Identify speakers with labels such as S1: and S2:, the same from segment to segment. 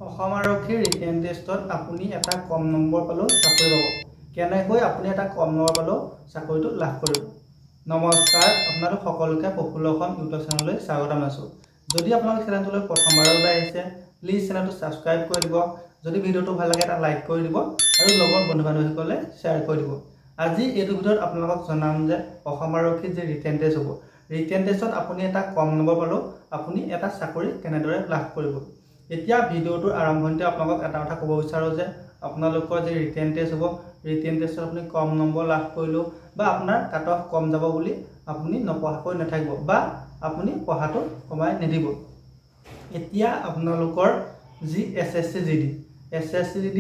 S1: অসম আৰক্ষীৰ ৰিটেন টেষ্টত আপুনি এটা কম নম্বৰ পালেও চাকৰি পাব। কেনেকৈ আপুনি এটা কম নম্বৰ পালেও চাকৰিটো লাভ কৰিব। নমস্কাৰ, আপোনালোক সকলোকে প্ৰফুল্ল অসম ইউটিউব চেনেললৈ স্বাগতম জনাইছোঁ। যদি আপোনালোক চেনেলটোলৈ প্ৰথমবাৰৰ বাবে আহিছে, প্লিজ চেনেলটো ছাবস্ক্ৰাইব কৰি দিব। যদি ভিডিঅ'টো ভাল লাগে এটা লাইক কৰি দিব আৰু লগৰ বন্ধু বান্ধৱীসকলে শ্বেয়াৰ কৰি দিব। আজি এইটো ভিডিঅ'ত আপোনালোকক জনাম যে অসম আৰক্ষীৰ যে ৰিটেন টেষ্ট হ'ব, ৰিটেন টেষ্টত আপুনি এটা কম নম্বৰ পালেও আপুনি এটা চাকৰি কেনেদৰে লাভ কৰিব। এতিয়া ভিডিঅ'টোৰ আৰম্ভণিতে আপোনালোকক এটা কথা ক'ব বিচাৰোঁ যে আপোনালোকৰ যে ৰিটেন টেষ্ট হ'ব, ৰিটেন টেষ্টত আপুনি কম নম্বৰ লাভ কৰিলেও বা আপোনাৰ কাট অফ কম যাব বুলি আপুনি নপঢ়াকৈ নাথাকিব বা আপুনি পঢ়াটো কমাই নিদিব। এতিয়া আপোনালোকৰ যি SSC/GD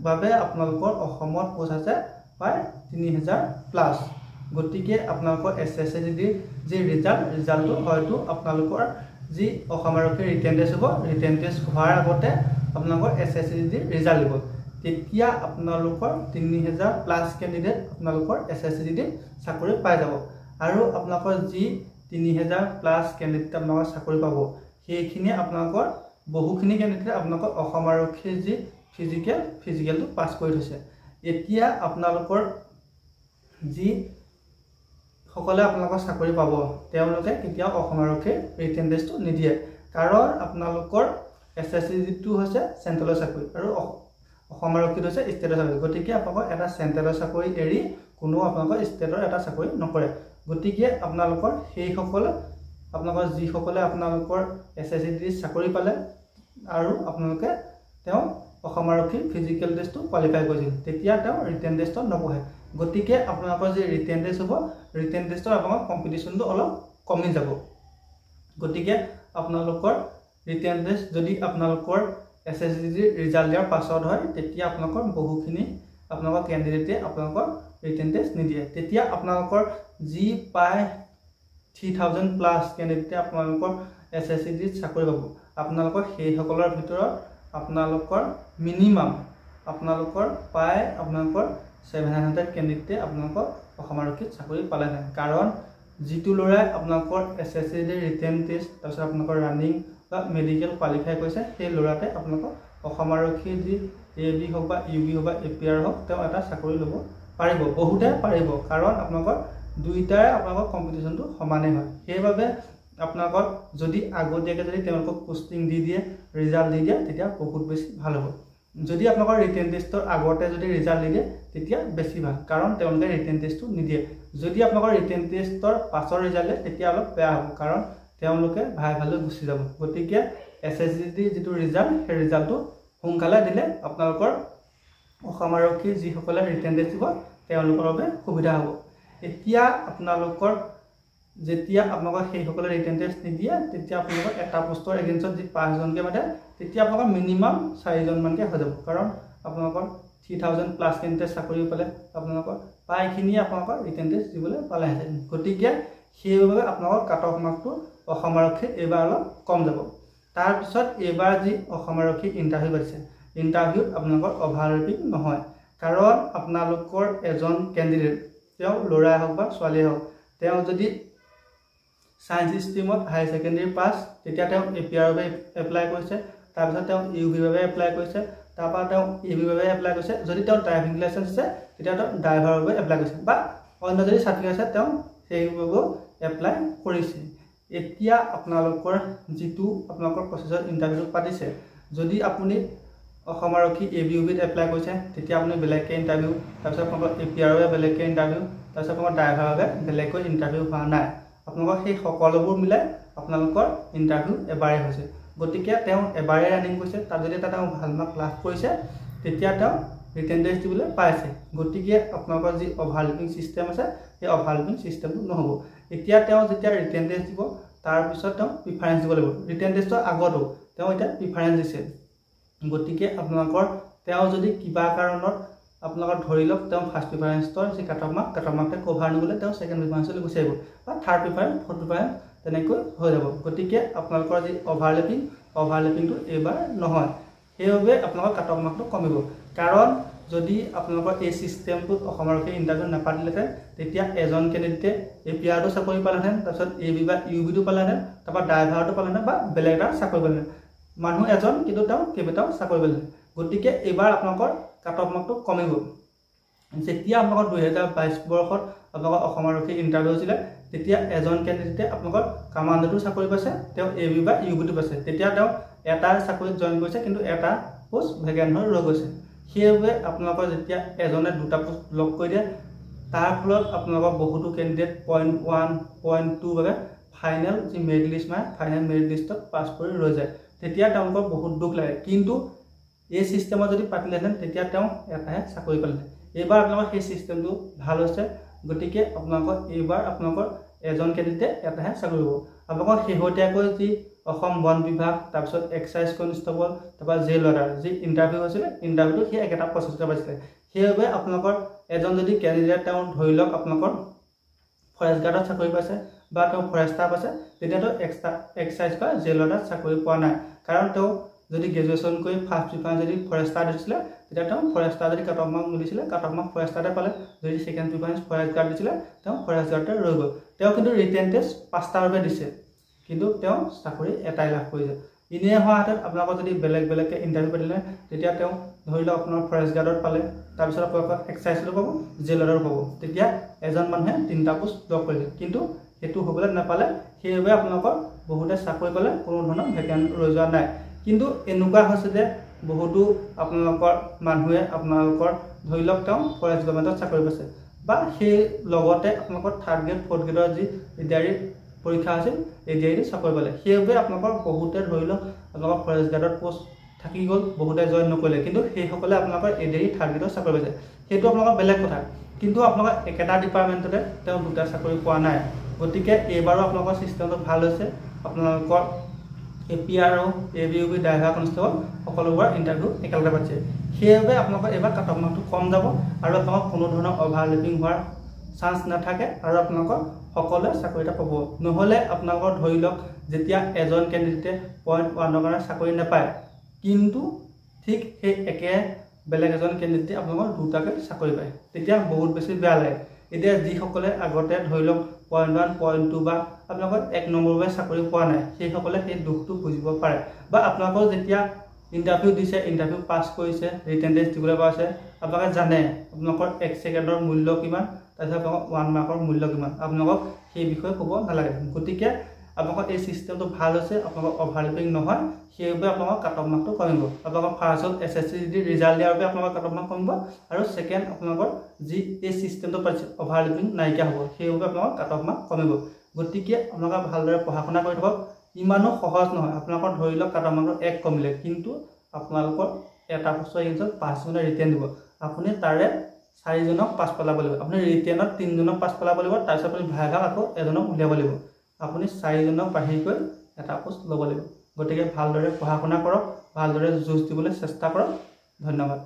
S1: বাবে আপোনালোকৰ অসমত পোষ্ট আছে প্ৰায় 3000 প্লাছ। গতিকে আপোনালোকৰ SSC/GD যি ৰিজাল্টটো হয়তো আপোনালোকৰ যি অসম আৰক্ষীৰ ৰিটেন টেষ্ট হ'ব, ৰিটেন টেষ্ট হোৱাৰ আগতে আপোনালোকৰ SSC/GD ৰিজাল্ট দিব। তেতিয়া আপোনালোকৰ 3000 প্লাছ কেণ্ডিডেট আপোনালোকৰ SSC/GD চাকৰি পাই যাব। আৰু আপোনালোকৰ যি 3000 প্লাছ কেণ্ডিডেট আপোনালোকৰ চাকৰি পাব, সেইখিনিয়ে আপোনালোকৰ বহুখিনি কেণ্ডিডেট আপোনালোকৰ অসম আৰক্ষীৰ যি ফিজিকেলটো পাছ কৰি থৈছে। এতিয়া আপোনালোকৰ যি সকলে আপোনালোকৰ চাকৰি পাব, তেওঁলোকে কেতিয়াও অসম আৰক্ষীৰ ৰিটেন টেষ্টটো নিদিয়ে। কাৰণ আপোনালোকৰ SSC/GDটো হৈছে চেণ্ট্ৰেলৰ চাকৰি আৰু অসম আৰক্ষীটো হৈছে ষ্টেটৰ চাকৰি। গতিকে আপোনালোকৰ এটা চেণ্ট্ৰেলৰ চাকৰি এৰি কোনো আপোনালোকৰ ষ্টেটৰ এটা চাকৰি নকৰে। গতিকে আপোনালোকৰ সেইসকলে আপোনালোকৰ যিসকলে আপোনালোকৰ SSC/GD চাকৰি পালে আৰু আপোনালোকে তেওঁ অসম আৰক্ষীৰ ফিজিকেল টেষ্টটো কোৱালিফাই কৰিছিল, তেতিয়া তেওঁ ৰিটেন টেষ্টত নপঢ়ে। গতিকে আপোনালোকৰ যি ৰিটেন টেষ্ট হ'ব, ৰিটেন টেষ্টৰ আপোনালোকৰ কম্পিটিশ্যনটো অলপ কমি যাব। গতিকে আপোনালোকৰ ৰিটেন টেষ্ট যদি আপোনালোকৰ SSC/GD ৰিজাল্ট দিয়াৰ পাছত হয়, তেতিয়া আপোনালোকৰ বহুখিনি আপোনালোকৰ কেণ্ডিডেটে আপোনালোকৰ ৰিটেন টেষ্ট নিদিয়ে। তেতিয়া আপোনালোকৰ যি প্ৰায় 3000 প্লাছ কেণ্ডিডেটে আপোনালোকৰ SSC/GD চাকৰি পাব, আপোনালোকৰ সেইসকলৰ ভিতৰত আপোনালোকৰ মিনিমাম আপোনালোকৰ প্ৰায় আপোনালোকৰ 700 কেণ্ডিডেটে আপোনালোকৰ অসম আৰক্ষীত চাকৰি পালেহেঁতেন। কাৰণ যিটো ল'ৰাই আপোনালোকৰ SSC/GD ৰিটেন টেষ্ট তাৰপিছত আপোনালোকৰ ৰানিং বা মেডিকেল কোৱালিফাই কৰিছে, সেই ল'ৰাতে আপোনালোকৰ অসম আৰক্ষীৰ যি AB হওক বা UB হওক বা APR হওক, তেওঁ এটা চাকৰি ল'ব পাৰিব। বহুতে পাৰিব, কাৰণ আপোনালোকৰ দুইটাৰে আপোনালোকৰ কম্পিটিশ্যনটো সমানেই হয়। সেইবাবে আপোনালোকৰ যদি আগতীয়াকৈ যদি তেওঁলোকক পোষ্টিং দি দিয়ে, ৰিজাল্ট দি দিয়ে, তেতিয়া বহুত বেছি ভাল হ'ব। যদি আপোনালোকৰ ৰিটেন টেষ্টৰ আগতে যদি ৰিজাল্ট দি দিয়ে, তেতিয়া বেছি ভাল, কাৰণ তেওঁলোকে ৰিটেন টেষ্টটো নিদিয়ে। যদি আপোনালোকৰ ৰিটেন টেষ্টৰ পাছৰ ৰিজাল্ট দিয়ে, তেতিয়া অলপ বেয়া হ'ব, কাৰণ তেওঁলোকে ভালে গুচি যাব। গতিকে SSC/GD যিটো ৰিজাল্ট, সেই ৰিজাল্টটো সোনকালে দিলে আপোনালোকৰ অসম আৰক্ষীৰ যিসকলে ৰিটেন টেষ্ট দিব, তেওঁলোকৰ বাবে সুবিধা হ'ব। এতিয়া আপোনালোকৰ যেতিয়া আপোনালোকৰ সেইসকলে ৰিটেন টেষ্ট নিদিয়ে, তেতিয়া আপোনালোকৰ এটা পোষ্টৰ এগেইনষ্টত যি 5জনকৈ মাতে, তেতিয়া আপোনালোকৰ মিনিমাম 4জনমানকৈ হৈ যাব। কাৰণ আপোনালোকৰ 3000 প্লাছ কেণ্ডিডেট চাকৰি পালে, আপোনালোকৰ প্ৰায়খিনিয়ে আপোনালোকৰ ৰিটেন টেষ্ট দিবলৈ পালেহেঁতেন। গতিকে সেইবাবে আপোনালোকৰ কাট অফ মাৰ্কটো অসম আৰক্ষীৰ এইবাৰ অলপ কম যাব। তাৰপিছত এইবাৰ যি অসম আৰক্ষীৰ ইণ্টাৰভিউ পাতিছে, ইণ্টাৰভিউত আপোনালোকৰ অভাৰলেপিং নহয়। কাৰণ আপোনালোকৰ এজন কেণ্ডিডেট, তেওঁ ল'ৰাই হওক বা ছোৱালীয়ে হওক, তেওঁ যদি ছায়েন্স ষ্ট্ৰীমত হায়াৰ ছেকেণ্ডেৰী পাছ, তেতিয়া তেওঁ APR বাবে এপ্লাই কৰিছে, তাৰপিছত তেওঁ UB বাবে এপ্লাই কৰিছে, তাৰপৰা তেওঁ AB বাবে এপ্লাই কৰিছে। যদি তেওঁ ড্ৰাইভিং লাইচেঞ্চ আছে, তেতিয়া তেওঁ ড্ৰাইভাৰৰ বাবে এপ্লাই কৰিছে, বা অন্য যদি চাৰ্টিফিকেট আছে তেওঁ সেইবাবেও এপ্লাই কৰিছে। এতিয়া আপোনালোকৰ যিটো আপোনালোকৰ প্ৰচেছত ইণ্টাৰভিউ পাতিছে, যদি আপুনি অসম আৰক্ষী AB UBত এপ্লাই কৰিছে, তেতিয়া আপুনি বেলেগকৈ ইণ্টাৰভিউ, তাৰপিছত আপোনালোকৰ APR বাবে বেলেগকৈ ইণ্টাৰভিউ, তাৰপিছত আপোনালোকৰ ড্ৰাইভাৰৰ বাবে বেলেগকৈ ইণ্টাৰভিউ হোৱা নাই। আপোনালোকৰ সেই সকলোবোৰ মিলাই আপোনালোকৰ ইণ্টাৰভিউ এবাৰেই হৈছে। গতিকে তেওঁ এবাৰেই ৰানিং কৰিছে, তাত যদি এটা তেওঁ ভাল মাৰ্ক লাভ কৰিছে, তেতিয়া তেওঁ ৰিটেন টেষ্ট দিবলৈ পাইছে। গতিকে আপোনালোকৰ যি অভাৰলেপিং ছিষ্টেম আছে, সেই অভাৰলেপিং ছিষ্টেমটো নহ'ব। এতিয়া তেওঁ যেতিয়া ৰিটেন টেষ্ট দিব, তাৰপিছত তেওঁ প্ৰিফাৰেঞ্চ দিব লাগিব। ৰিটেন টেষ্টৰ আগতো তেওঁ এতিয়া প্ৰিফাৰেঞ্চ দিছে। গতিকে আপোনালোকৰ তেওঁ যদি কিবা কাৰণত আপোনালোকৰ ধৰি লওক তেওঁ ফাৰ্ষ্ট প্ৰিফাৰেঞ্চৰ যি কাট অফ মাৰ্কতে কভাৰ নগ'লে, তেওঁ ছেকেণ্ড প্ৰিফাৰেঞ্চলৈ গুচি আহিব, বা থাৰ্ড প্ৰিফাৰেঞ্চ, ফ'ৰ্থ প্ৰিফাৰেঞ্চ তেনেকৈ হৈ যাব। গতিকে আপোনালোকৰ যি অভাৰলেপিংটো এইবাৰ নহয়। সেইবাবে আপোনালোকৰ কাট অফ মাৰ্কটো কমিব। কাৰণ যদি আপোনালোকৰ এই ছিষ্টেমটোত অসম আৰক্ষীৰ ইণ্টাৰভিউ নাপাতিলেহেঁতেন, তেতিয়া এজন কেণ্ডিডেটে APRটো চাকৰি পালেহেঁতেন, তাৰপিছত AB বা UBটো পালেহেঁতেন, তাৰপৰা ড্ৰাইভাৰটো পালেহেঁতেন, বা বেলেগ এটা চাকৰি পালেহেঁতেন। মানুহ এজন কিন্তু তেওঁ কেইবাটাও চাকৰি পালে গতিকে এইবাৰ আপোনালোকৰ কাট অফ মাৰ্কটো কমিব যেতিয়া আপোনালোকৰ 2022 বৰ্ষত আপোনালোকৰ অসম আৰক্ষী ইণ্টাৰভিউ হৈছিলে তেতিয়া এজন কেণ্ডিডেটে আপোনালোকৰ কামাণ্ডোটো চাকৰি পাইছে তেওঁ এবি বা ইউবিটো পাইছে তেতিয়া তেওঁ এটা চাকৰিত জইন কৰিছে কিন্তু এটা পোষ্ট ভেকেণ্ট হৈ ৰৈ গৈছে সেইবাবে আপোনালোকৰ যেতিয়া এজনে দুটা পোষ্ট লক কৰি দিয়ে তাৰ ফলত আপোনালোকৰ বহুতো কেণ্ডিডেট 0.1 0.2 বাবে ফাইনেল যি মেৰিট লিষ্ট মানে ফাইনেল মেৰিট লিষ্টত পাছ কৰি ৰৈ যায় তেতিয়া তেওঁলোকৰ বহুত দুখ লাগে কিন্তু এই সিস্টেমত যদি পাতিলেহেঁতেন তেতিয়া তেওঁ এটাহে চাকৰি পালে এইবাৰ আপোনালোকৰ সেই সিস্টেমটো ভাল হৈছে গতিকে আপোনালোকৰ এইবাৰ আপোনালোকৰ এজন কেণ্ডিডেটে এটাহে চাকৰি পাব আপোনালোকৰ শেহতীয়াকৈ যি অসম বন বিভাগ তাৰপিছত এক্সাইজ কনষ্টেবল তাৰপৰা জেল ৱাৰ্ডাৰ যি ইণ্টাৰভিউ হৈছিলে ইণ্টাৰভিউটো সেই একেটা প্ৰচেছতে পাইছিলে সেইবাবে আপোনালোকৰ এজন যদি কেণ্ডিডেট তেওঁ ধৰি লওক আপোনালোকৰ ফৰেষ্ট গাৰ্ডত চাকৰি পাইছে বা তেওঁ ফৰেষ্টাৰ পাইছে তেতিয়াতো এক্সাইজ বা জেল ৱাৰ্ডাৰত চাকৰি পোৱা নাই কাৰণ তেওঁ যদি গ্ৰেজুৱেশ্যন কৰি ফাৰ্ষ্ট প্ৰিফাৰেঞ্চ যদি ফৰেষ্টাৰ দিছিলে তেতিয়া তেওঁ ফৰেষ্টাৰ যদি কাট অফ মাৰ্ক মিলিছিলে কাট অফ মাৰ্ক ফৰেষ্টাৰতে পালে যদি সেকেণ্ড প্ৰিফাৰেঞ্চ ফৰেষ্ট গাৰ্ড দিছিলে তেওঁ ফৰেষ্ট গাৰ্ডতে ৰৈ গ'ল তেওঁ কিন্তু ৰিটেন টেষ্ট 5টা বাবে দিছে কিন্তু তেওঁ চাকৰি এটাই লাভ কৰিছে ইনে হোৱাহেঁতেন আপোনালোকৰ যদি বেলেগ বেলেগকৈ ইণ্টাৰভিউ পাতিলে তেতিয়া তেওঁ ধৰি লওক আপোনাৰ ফৰেষ্ট গাৰ্ডত পালে তাৰপিছত আপোনালোকৰ এক্সাইজতো পাব জেলৰো পাব তেতিয়া এজন মানুহে 3টা পোষ্ট লক কৰিলে কিন্তু সেইটো হ'বলৈ নাপালে সেইবাবে আপোনালোকৰ বহুতে চাকৰি পালে কোনো ধৰণৰ ভেকেণ্ট ৰৈ যোৱা নাই কিন্তু এনেকুৱা হৈছে যে বহুতো আপোনালোকৰ মানুহে আপোনালোকৰ ধৰি লওক তেওঁ ফৰেষ্ট গভৰ্ণমেণ্টত চাকৰি পাইছে বা সেই লগতে আপোনালোকৰ 3rd গ্ৰেড 4th গ্ৰেডৰ যি এডিআৰই পৰীক্ষা আছিল এডিআৰই চাকৰি পালে সেইবাবে আপোনালোকৰ বহুতে ধৰি লওক আপোনালোকৰ ফৰেষ্ট গাৰ্ডত পোষ্ট থাকি গ'ল বহুতে জইন নকৰিলে কিন্তু সেইসকলে আপোনালোকৰ এডিআৰই 3rd গ্ৰেডৰ চাকৰি পাইছে সেইটো আপোনালোকৰ বেলেগ কথা কিন্তু আপোনালোকৰ একেটা ডিপাৰ্টমেণ্টতে তেওঁ দুটা চাকৰি পোৱা নাই গতিকে এইবাৰো আপোনালোকৰ চিষ্টেমটো ভাল হৈছে আপোনালোকৰ এপিআৰ আৰু এবিইউবি ড্ৰাইভাৰ কনষ্টেবল সকলোবোৰ ইণ্টাৰভিউ একেলগে পাতিছে সেইবাবে আপোনালোকৰ এইবাৰ কাট অফ মাৰ্কটো কম যাব আৰু আপোনালোকৰ কোনো ধৰণৰ অভাৰলেপিং হোৱাৰ চান্স নাথাকে আৰু আপোনালোকৰ সকলোৱে চাকৰি এটা পাব নহ'লে আপোনালোকৰ ধৰি লওক যেতিয়া এজন কেণ্ডিডেটে 0.1ৰ কাৰণে চাকৰি নাপায় কিন্তু ঠিক সেই একে বেলেগ এজন কেণ্ডিডেটে আপোনালোকৰ দুটাকৈ চাকৰি পায় তেতিয়া বহুত বেছি বেয়া লাগে এতিয়া যিসকলে আগতে ধৰি লওক 0.1 0.2 বা আপোনালোকৰ 1 নম্বৰ বাবে চাকৰি পোৱা নাই সেইসকলে সেই দুখটো বুজিব পাৰে বা আপোনালোকৰ যেতিয়া ইণ্টাৰভিউ দিছে ইণ্টাৰভিউ পাছ কৰিছে ৰিটেন টেষ্ট দিবলৈ পাইছে আপোনালোকে জানে আপোনালোকৰ 1 ছেকেণ্ডৰ মূল্য কিমান তাৰপিছত আপোনালোকৰ 1 মাৰ্কৰ মূল্য কিমান আপোনালোকক সেই বিষয়ে ক'ব নালাগে গতিকে আপোনালোকৰ এই চিষ্টেমটো ভাল হৈছে আপোনালোকৰ অভাৰলেপিং নহয় সেইবাবে আপোনালোকৰ কাট অফ মাৰ্কটো কমিব আপোনালোকৰ ফাৰ্ষ্ট হ'ল এছএছচি যদি ৰিজাল্ট দিয়াৰ বাবে আপোনালোকৰ কাট অফ মাৰ্ক কমিব আৰু ছেকেণ্ড আপোনালোকৰ যি এই চিষ্টেমটো পাইছে অভাৰলেপিং নাইকিয়া হ'ব সেইবাবে আপোনালোকৰ কাট অফ মাৰ্ক কমিব গতিকে আপোনালোকে ভালদৰে পঢ়া শুনা কৰি থাকক ইমানো সহজ নহয় আপোনালোকৰ ধৰি লওক কাট অফ মাৰ্কৰ 1 কমিলে কিন্তু আপোনালোকৰ এটা বছৰ এগেইনষ্টত 5জনে ৰিটেন দিব আপুনি তাৰে 4জনক পাছ পেলাব লাগিব আপুনি ৰিটেনত 3জনক পাছ পেলাব লাগিব তাৰপিছত আপুনি ভাগ আকৌ এজনক উলিয়াব লাগিব আপুনি 4জনক বাহিৰকৈ এটা পোষ্ট ল'ব লাগিব গতিকে ভালদৰে পঢ়া শুনা কৰক ভালদৰে যুঁজ দিবলৈ চেষ্টা কৰক ধন্যবাদ